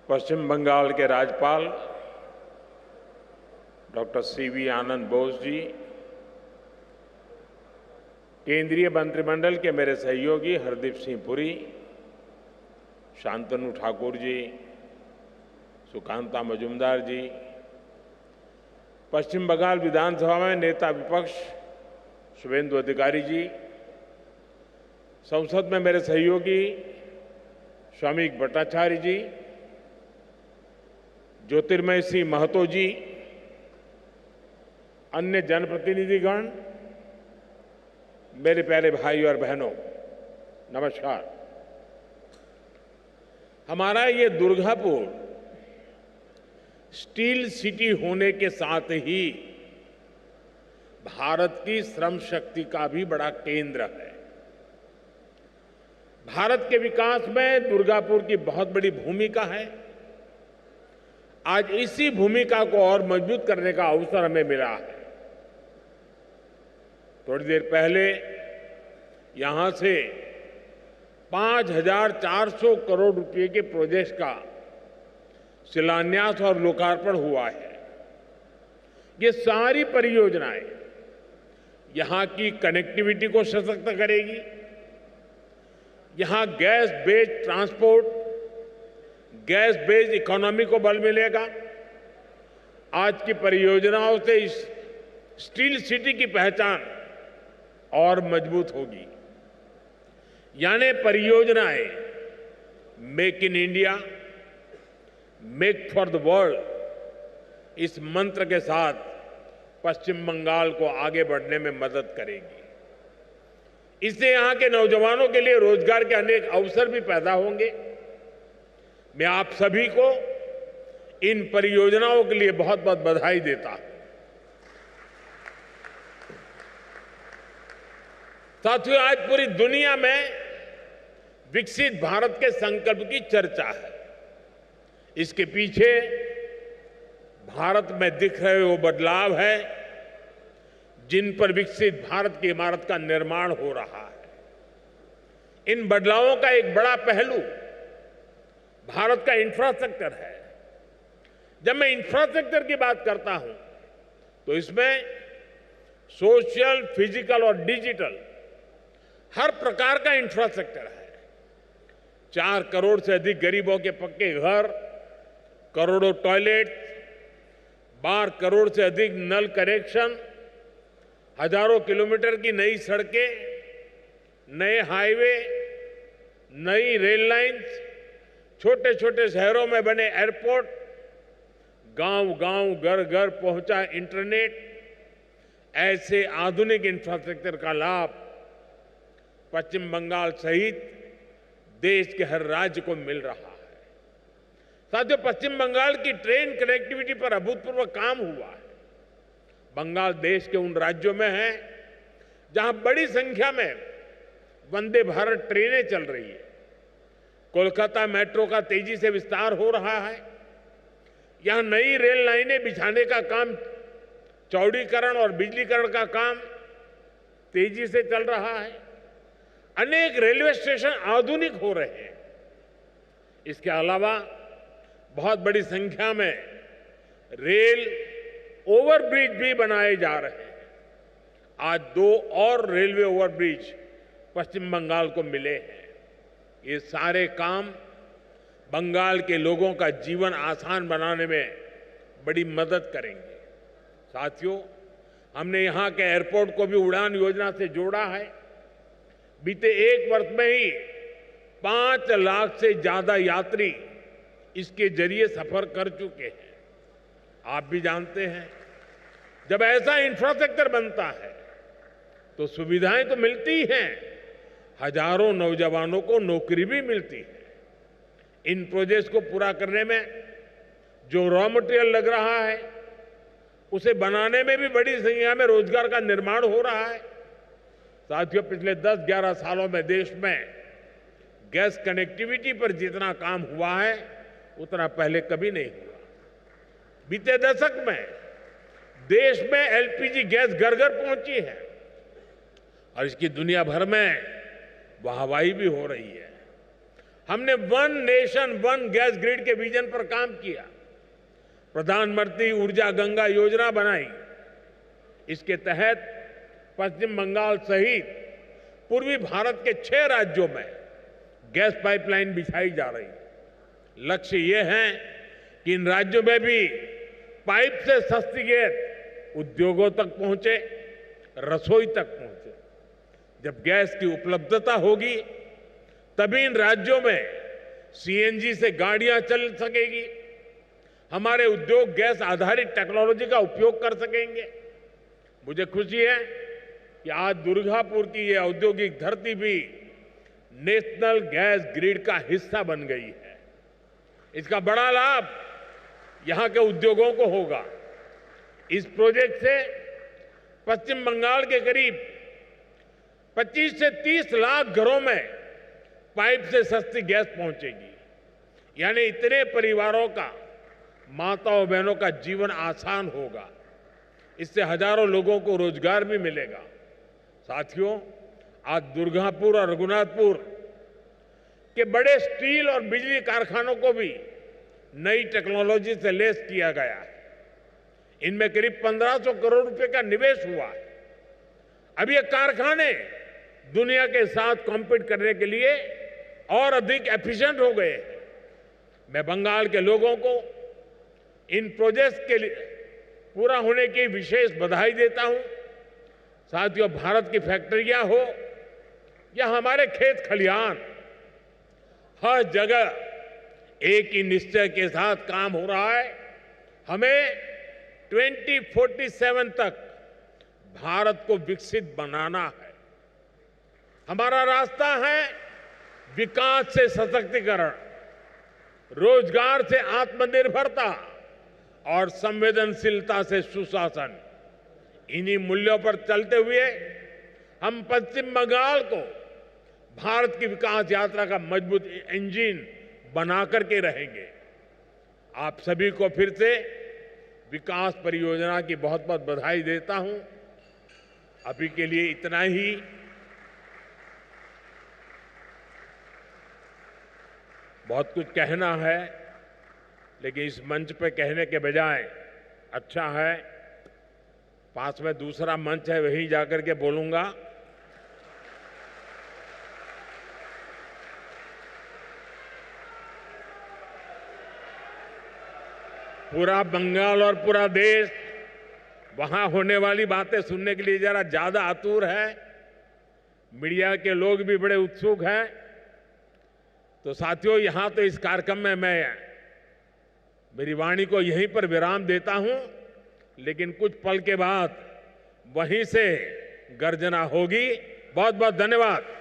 पश्चिम बंगाल के राज्यपाल doctor CV आनंद बोस जी, केंद्रीय मंत्रिमंडल के मेरे सहयोगी हरदीप सिंह पुरी, शांतनु ठाकुर जी, सुकांता मजूमदार जी, पश्चिम बंगाल विधानसभा में नेता विपक्ष शुभेंदु अधिकारी जी, संसद में मेरे सहयोगी श्रमिक भट्टाचार्य जी, ज्योतिर्मय सिंह महतो जी, अन्य जनप्रतिनिधिगण, मेरे प्यारे भाई और बहनों, नमस्कार। हमारा ये दुर्गापुर स्टील सिटी होने के साथ ही भारत की श्रम शक्ति का भी बड़ा केंद्र है। भारत के विकास में दुर्गापुर की बहुत बड़ी भूमिका है। आज इसी भूमिका को और मजबूत करने का अवसर हमें मिला है। थोड़ी देर पहले यहां से 5,400 करोड़ रुपए के प्रोजेक्ट का शिलान्यास और लोकार्पण हुआ है। ये सारी परियोजनाएं यहां की कनेक्टिविटी को सशक्त करेगी, यहां gas based transport, gas based economy को बल मिलेगा। आज की परियोजनाओं से इस स्टील सिटी की पहचान और मजबूत होगी। यानी परियोजनाएं make in India, make for the world, इस मंत्र के साथ पश्चिम बंगाल को आगे बढ़ने में मदद करेगी। इससे यहां के नौजवानों के लिए रोजगार के अनेक अवसर भी पैदा होंगे। मैं आप सभी को इन परियोजनाओं के लिए बहुत बहुत बधाई देता हूं। साथियों, आज पूरी दुनिया में विकसित भारत के संकल्प की चर्चा है। इसके पीछे भारत में दिख रहे वो बदलाव है जिन पर विकसित भारत की इमारत का निर्माण हो रहा है। इन बदलावों का एक बड़ा पहलू भारत का इंफ्रास्ट्रक्चर है। जब मैं इंफ्रास्ट्रक्चर की बात करता हूं तो इसमें सोशल, फिजिकल और डिजिटल हर प्रकार का इंफ्रास्ट्रक्चर है। 4 करोड़ से अधिक गरीबों के पक्के घर, करोड़ों टॉयलेट, 12 करोड़ से अधिक नल कनेक्शन, हजारों किलोमीटर की नई सड़कें, नए हाईवे, नई रेल लाइंस, छोटे छोटे शहरों में बने एयरपोर्ट, गांव-गांव, घर-घर पहुंचा इंटरनेट, ऐसे आधुनिक इंफ्रास्ट्रक्चर का लाभ पश्चिम बंगाल सहित देश के हर राज्य को मिल रहा है। साथियों, पश्चिम बंगाल की ट्रेन कनेक्टिविटी पर अभूतपूर्व काम हुआ है। बंगाल देश के उन राज्यों में है जहां बड़ी संख्या में वंदे भारत ट्रेनें चल रही है। कोलकाता मेट्रो का तेजी से विस्तार हो रहा है। यहां नई रेल लाइनें बिछाने का काम, चौड़ीकरण और बिजलीकरण का काम तेजी से चल रहा है। अनेक रेलवे स्टेशन आधुनिक हो रहे हैं। इसके अलावा बहुत बड़ी संख्या में रेल ओवरब्रिज भी बनाए जा रहे हैं। आज 2 और रेलवे ओवरब्रिज पश्चिम बंगाल को मिले हैं। ये सारे काम बंगाल के लोगों का जीवन आसान बनाने में बड़ी मदद करेंगे। साथियों, हमने यहां के एयरपोर्ट को भी उड़ान योजना से जोड़ा है। बीते 1 वर्ष में ही 5 लाख से ज्यादा यात्री इसके जरिए सफर कर चुके हैं। आप भी जानते हैं, जब ऐसा इंफ्रास्ट्रक्चर बनता है तो सुविधाएं तो मिलती हैं, हजारों नौजवानों को नौकरी भी मिलती है। इन प्रोजेक्ट्स को पूरा करने में जो रॉ मटेरियल लग रहा है, उसे बनाने में भी बड़ी संख्या में रोजगार का निर्माण हो रहा है। साथियों, पिछले 10-11 सालों में देश में गैस कनेक्टिविटी पर जितना काम हुआ है उतना पहले कभी नहीं हुआ। बीते दशक में देश में एलपीजी गैस घर घर पहुंची है और इसकी दुनिया भर में वाहवाही भी हो रही है। हमने one nation one gas grid के विजन पर काम किया। प्रधानमंत्री ऊर्जा गंगा योजना बनाई। इसके तहत पश्चिम बंगाल सहित पूर्वी भारत के 6 राज्यों में गैस पाइपलाइन बिछाई जा रही है। लक्ष्य ये है कि इन राज्यों में भी पाइप से सस्ती गैस उद्योगों तक पहुंचे, रसोई तक पहुंचे। जब गैस की उपलब्धता होगी तभी इन राज्यों में सीएनजी से गाड़ियां चल सकेगी, हमारे उद्योग गैस आधारित टेक्नोलॉजी का उपयोग कर सकेंगे। मुझे खुशी है कि आज दुर्गापुर की यह औद्योगिक धरती भी नेशनल गैस ग्रिड का हिस्सा बन गई है। इसका बड़ा लाभ यहां के उद्योगों को होगा। इस प्रोजेक्ट से पश्चिम बंगाल के करीब 25 से 30 लाख घरों में पाइप से सस्ती गैस पहुंचेगी। यानी इतने परिवारों का, माताओं बहनों का जीवन आसान होगा। इससे हजारों लोगों को रोजगार भी मिलेगा। साथियों, आज दुर्गापुर और रघुनाथपुर के बड़े स्टील और बिजली कारखानों को भी नई टेक्नोलॉजी से लैस किया गया है। इनमें करीब 1500 करोड़ रुपए का निवेश हुआ है। अब ये कारखाने दुनिया के साथ कॉम्पीट करने के लिए और अधिक एफिशिएंट हो गए हैं। मैं बंगाल के लोगों को इन प्रोजेक्ट्स के लिए पूरा होने की विशेष बधाई देता हूं। साथियों, भारत की फैक्ट्रियां हो या हमारे खेत खलिहान, हर जगह एक ही निश्चय के साथ काम हो रहा है। हमें 2047 तक भारत को विकसित बनाना है। हमारा रास्ता है विकास से सशक्तिकरण, रोजगार से आत्मनिर्भरता और संवेदनशीलता से सुशासन। इन्हीं मूल्यों पर चलते हुए हम पश्चिम बंगाल को भारत की विकास यात्रा का मजबूत इंजन बना करके रहेंगे। आप सभी को फिर से विकास परियोजना की बहुत बहुत बधाई देता हूं। अभी के लिए इतना ही। बहुत कुछ कहना है, लेकिन इस मंच पे कहने के बजाय अच्छा है पास में दूसरा मंच है, वहीं जाकर के बोलूंगा। पूरा बंगाल और पूरा देश वहां होने वाली बातें सुनने के लिए जरा ज्यादा आतुर है। मीडिया के लोग भी बड़े उत्सुक हैं। तो साथियों, यहां तो इस कार्यक्रम में मैं मेरी वाणी को यहीं पर विराम देता हूं, लेकिन कुछ पल के बाद वहीं से गर्जना होगी। बहुत बहुत धन्यवाद।